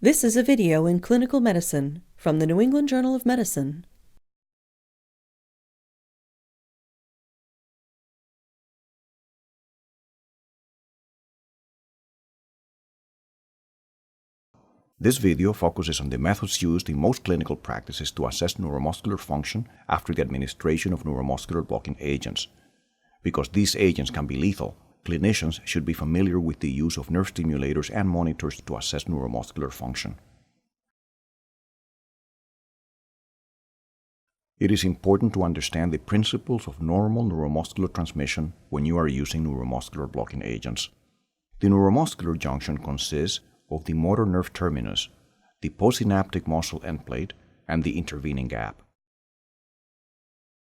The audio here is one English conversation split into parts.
This is a video in clinical medicine from the New England Journal of Medicine. This video focuses on the methods used in most clinical practices to assess neuromuscular function after the administration of neuromuscular blocking agents. Because these agents can be lethal, clinicians should be familiar with the use of nerve stimulators and monitors to assess neuromuscular function. It is important to understand the principles of normal neuromuscular transmission when you are using neuromuscular blocking agents. The neuromuscular junction consists of the motor nerve terminus, the postsynaptic muscle endplate, and the intervening gap.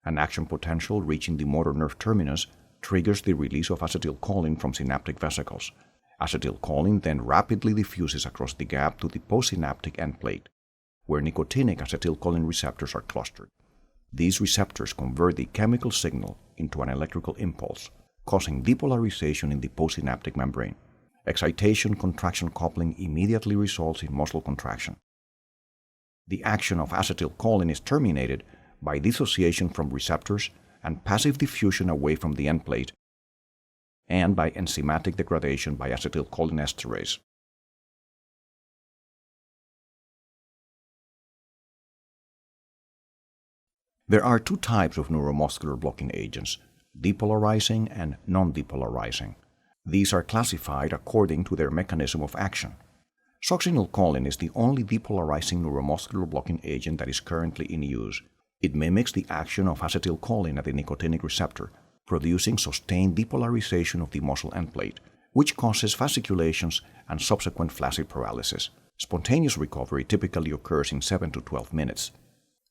An action potential reaching the motor nerve terminus triggers the release of acetylcholine from synaptic vesicles. Acetylcholine then rapidly diffuses across the gap to the postsynaptic endplate, where nicotinic acetylcholine receptors are clustered. These receptors convert the chemical signal into an electrical impulse, causing depolarization in the postsynaptic membrane. Excitation-contraction coupling immediately results in muscle contraction. The action of acetylcholine is terminated by dissociation from receptors and passive diffusion away from the endplate, and by enzymatic degradation by acetylcholinesterase. There are two types of neuromuscular blocking agents, depolarizing and non-depolarizing. These are classified according to their mechanism of action. Succinylcholine is the only depolarizing neuromuscular blocking agent that is currently in use. It mimics the action of acetylcholine at the nicotinic receptor, producing sustained depolarization of the muscle endplate, which causes fasciculations and subsequent flaccid paralysis. Spontaneous recovery typically occurs in 7 to 12 minutes.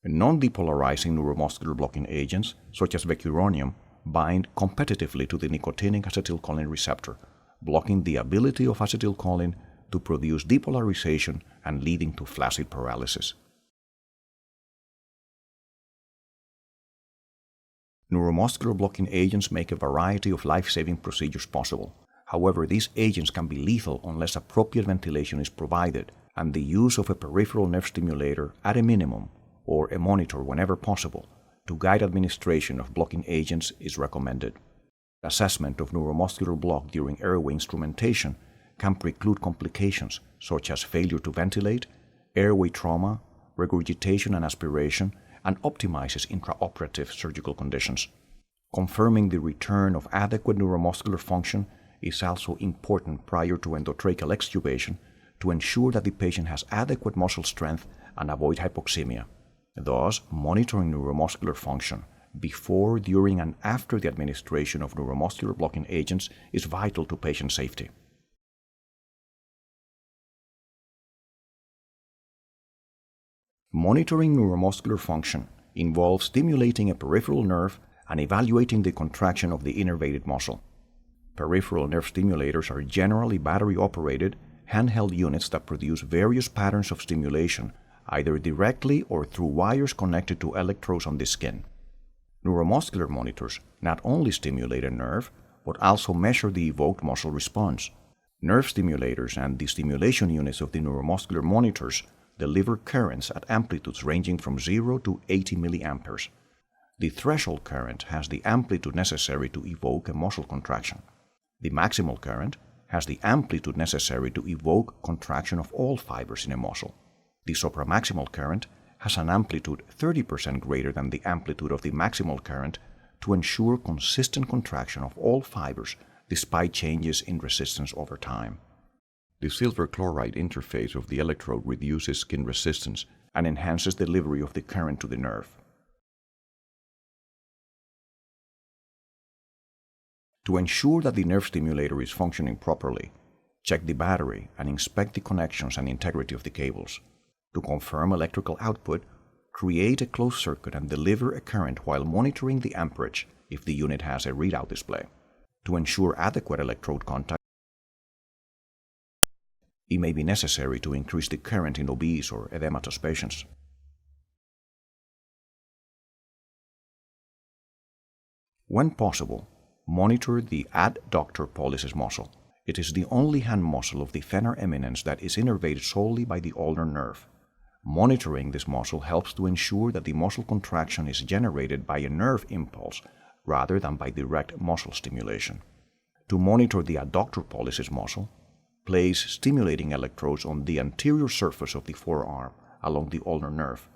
Non-depolarizing neuromuscular blocking agents, such as vecuronium, bind competitively to the nicotinic acetylcholine receptor, blocking the ability of acetylcholine to produce depolarization and leading to flaccid paralysis. Neuromuscular blocking agents make a variety of life-saving procedures possible. However, these agents can be lethal unless appropriate ventilation is provided, and the use of a peripheral nerve stimulator at a minimum, or a monitor whenever possible, to guide administration of blocking agents is recommended. Assessment of neuromuscular block during airway instrumentation can preclude complications such as failure to ventilate, airway trauma, regurgitation and aspiration, and optimizes intraoperative surgical conditions. Confirming the return of adequate neuromuscular function is also important prior to endotracheal extubation to ensure that the patient has adequate muscle strength and avoid hypoxemia. Thus, monitoring neuromuscular function before, during, and after the administration of neuromuscular blocking agents is vital to patient safety. Monitoring neuromuscular function involves stimulating a peripheral nerve and evaluating the contraction of the innervated muscle. Peripheral nerve stimulators are generally battery-operated, handheld units that produce various patterns of stimulation either directly or through wires connected to electrodes on the skin. Neuromuscular monitors not only stimulate a nerve, but also measure the evoked muscle response. Nerve stimulators and the stimulation units of the neuromuscular monitors deliver currents at amplitudes ranging from 0 to 80 milliamperes. The threshold current has the amplitude necessary to evoke a muscle contraction. The maximal current has the amplitude necessary to evoke contraction of all fibers in a muscle. The supramaximal current has an amplitude 30% greater than the amplitude of the maximal current to ensure consistent contraction of all fibers despite changes in resistance over time. The silver chloride interface of the electrode reduces skin resistance and enhances delivery of the current to the nerve. To ensure that the nerve stimulator is functioning properly, check the battery and inspect the connections and integrity of the cables. To confirm electrical output, create a closed circuit and deliver a current while monitoring the amperage if the unit has a readout display. To ensure adequate electrode contact, it may be necessary to increase the current in obese or edematous patients. When possible, monitor the adductor pollicis muscle. It is the only hand muscle of the fenar eminence that is innervated solely by the ulnar nerve. Monitoring this muscle helps to ensure that the muscle contraction is generated by a nerve impulse rather than by direct muscle stimulation. To monitor the adductor pollicis muscle, place stimulating electrodes on the anterior surface of the forearm along the ulnar nerve.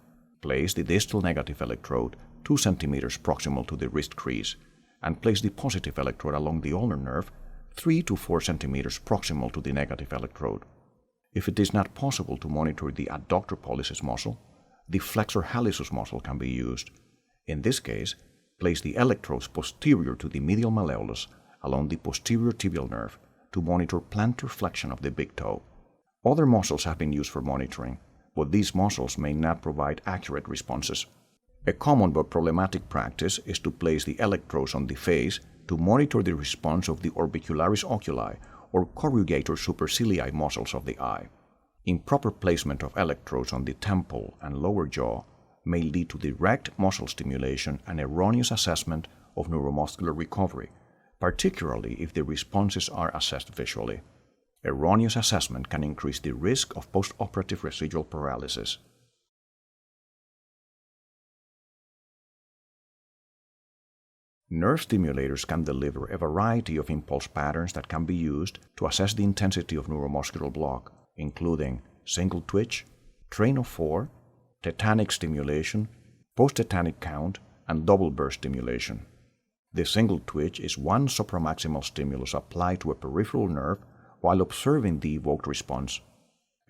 Place the distal negative electrode 2 cm proximal to the wrist crease, and place the positive electrode along the ulnar nerve 3 to 4 cm proximal to the negative electrode. If it is not possible to monitor the adductor pollicis muscle, the flexor hallucis muscle can be used. In this case, place the electrodes posterior to the medial malleolus along the posterior tibial nerve to monitor plantar flexion of the big toe. Other muscles have been used for monitoring, but these muscles may not provide accurate responses. A common but problematic practice is to place the electrodes on the face to monitor the response of the orbicularis oculi or corrugator supercilii muscles of the eye. Improper placement of electrodes on the temple and lower jaw may lead to direct muscle stimulation and erroneous assessment of neuromuscular recovery, particularly if the responses are assessed visually. Erroneous assessment can increase the risk of postoperative residual paralysis. Nerve stimulators can deliver a variety of impulse patterns that can be used to assess the intensity of neuromuscular block, including single twitch, train of 4, tetanic stimulation, post-tetanic count, and double burst stimulation. The single twitch is one supramaximal stimulus applied to a peripheral nerve while observing the evoked response.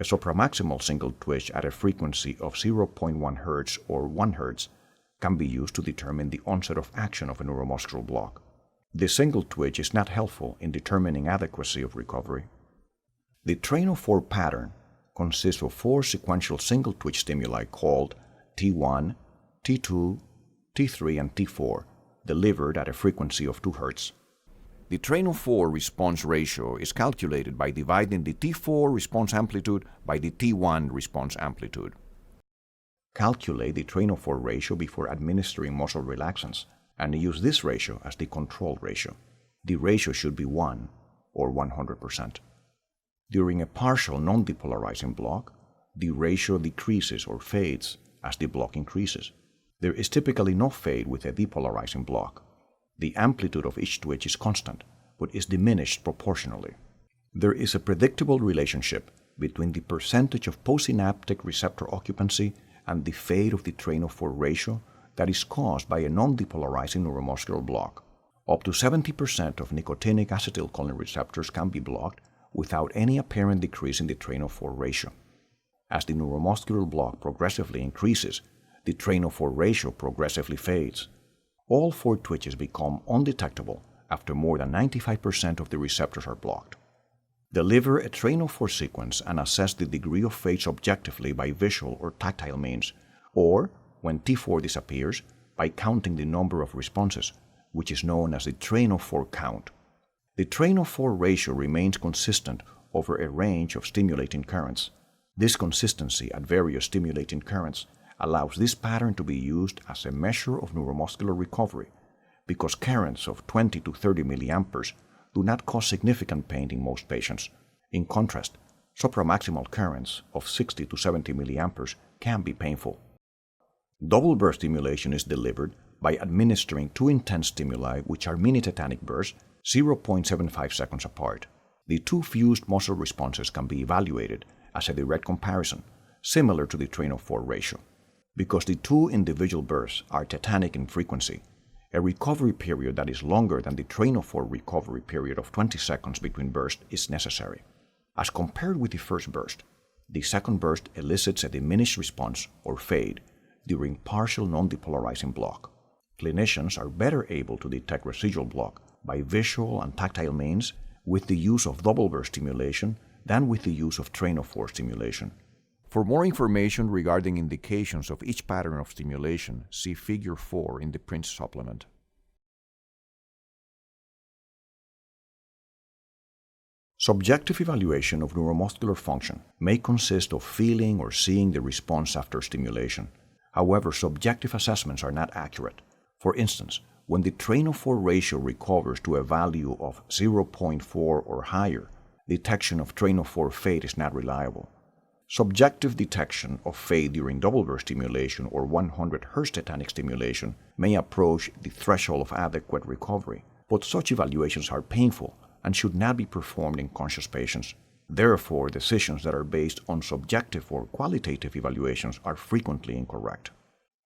A supramaximal single twitch at a frequency of 0.1 Hz or 1 Hz can be used to determine the onset of action of a neuromuscular block. The single twitch is not helpful in determining adequacy of recovery. The train of 4 pattern consists of 4 sequential single twitch stimuli called T1, T2, T3, and T4, delivered at a frequency of 2 Hz. The train of 4 response ratio is calculated by dividing the T4 response amplitude by the T1 response amplitude. Calculate the train of 4 ratio before administering muscle relaxants and use this ratio as the control ratio. The ratio should be 1 or 100%. During a partial non-depolarizing block, the ratio decreases or fades as the block increases. There is typically no fade with a depolarizing block. The amplitude of each twitch is constant, but is diminished proportionally. There is a predictable relationship between the percentage of postsynaptic receptor occupancy and the fade of the train of 4 ratio that is caused by a non-depolarizing neuromuscular block. Up to 70% of nicotinic acetylcholine receptors can be blocked without any apparent decrease in the train of 4 ratio. As the neuromuscular block progressively increases, the train of 4 ratio progressively fades. All 4 twitches become undetectable after more than 95% of the receptors are blocked. Deliver a train of 4 sequence and assess the degree of fade subjectively by visual or tactile means, or, when T4 disappears, by counting the number of responses, which is known as the train of 4 count. The train of 4 ratio remains consistent over a range of stimulating currents. This consistency at various stimulating currents allows this pattern to be used as a measure of neuromuscular recovery, because currents of 20 to 30 milliamperes do not cause significant pain in most patients. In contrast, supramaximal currents of 60 to 70 milliamperes can be painful. Double burst stimulation is delivered by administering 2 intense stimuli which are mini-tetanic bursts 0.75 seconds apart. The 2 fused muscle responses can be evaluated as a direct comparison, similar to the train of 4 ratio. Because the 2 individual bursts are tetanic in frequency, a recovery period that is longer than the train of 4 recovery period of 20 seconds between bursts is necessary. As compared with the first burst, the second burst elicits a diminished response or fade during partial non-depolarizing block. Clinicians are better able to detect residual block by visual and tactile means with the use of double burst stimulation than with the use of train of 4 stimulation. For more information regarding indications of each pattern of stimulation, see Figure 4 in the print supplement. Subjective evaluation of neuromuscular function may consist of feeling or seeing the response after stimulation. However, subjective assessments are not accurate. For instance, when the train of 4 ratio recovers to a value of 0.4 or higher, detection of train of 4 fade is not reliable. Subjective detection of fade during double burst stimulation or 100 Hz tetanic stimulation may approach the threshold of adequate recovery, but such evaluations are painful and should not be performed in conscious patients. Therefore, decisions that are based on subjective or qualitative evaluations are frequently incorrect.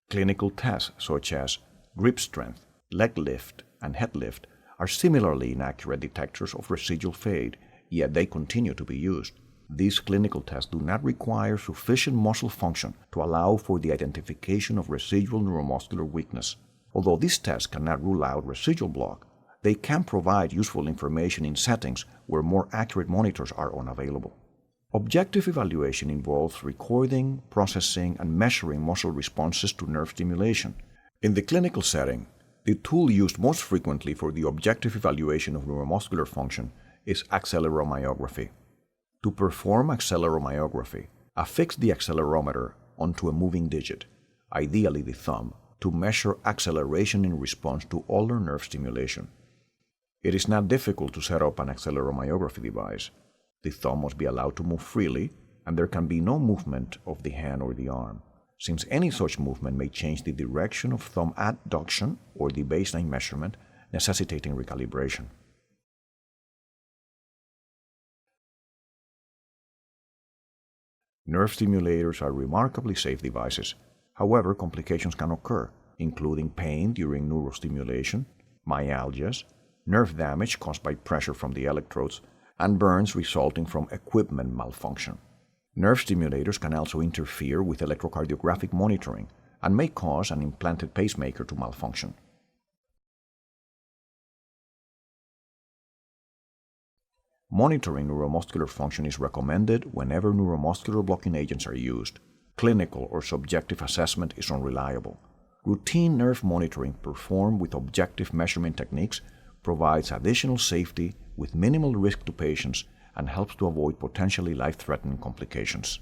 Clinical tests such as grip strength, leg lift, and head lift are similarly inaccurate detectors of residual fade, yet they continue to be used. These clinical tests do not require sufficient muscle function to allow for the identification of residual neuromuscular weakness. Although these tests cannot rule out residual block, they can provide useful information in settings where more accurate monitors are unavailable. Objective evaluation involves recording, processing, and measuring muscle responses to nerve stimulation. In the clinical setting, the tool used most frequently for the objective evaluation of neuromuscular function is acceleromyography. To perform acceleromyography, affix the accelerometer onto a moving digit, ideally the thumb, to measure acceleration in response to ulnar nerve stimulation. It is not difficult to set up an acceleromyography device. The thumb must be allowed to move freely, and there can be no movement of the hand or the arm, since any such movement may change the direction of thumb adduction or the baseline measurement, necessitating recalibration. Nerve stimulators are remarkably safe devices. However, complications can occur, including pain during neurostimulation, myalgias, nerve damage caused by pressure from the electrodes, and burns resulting from equipment malfunction. Nerve stimulators can also interfere with electrocardiographic monitoring and may cause an implanted pacemaker to malfunction. Monitoring neuromuscular function is recommended whenever neuromuscular blocking agents are used. Clinical or subjective assessment is unreliable. Routine nerve monitoring performed with objective measurement techniques provides additional safety with minimal risk to patients and helps to avoid potentially life-threatening complications.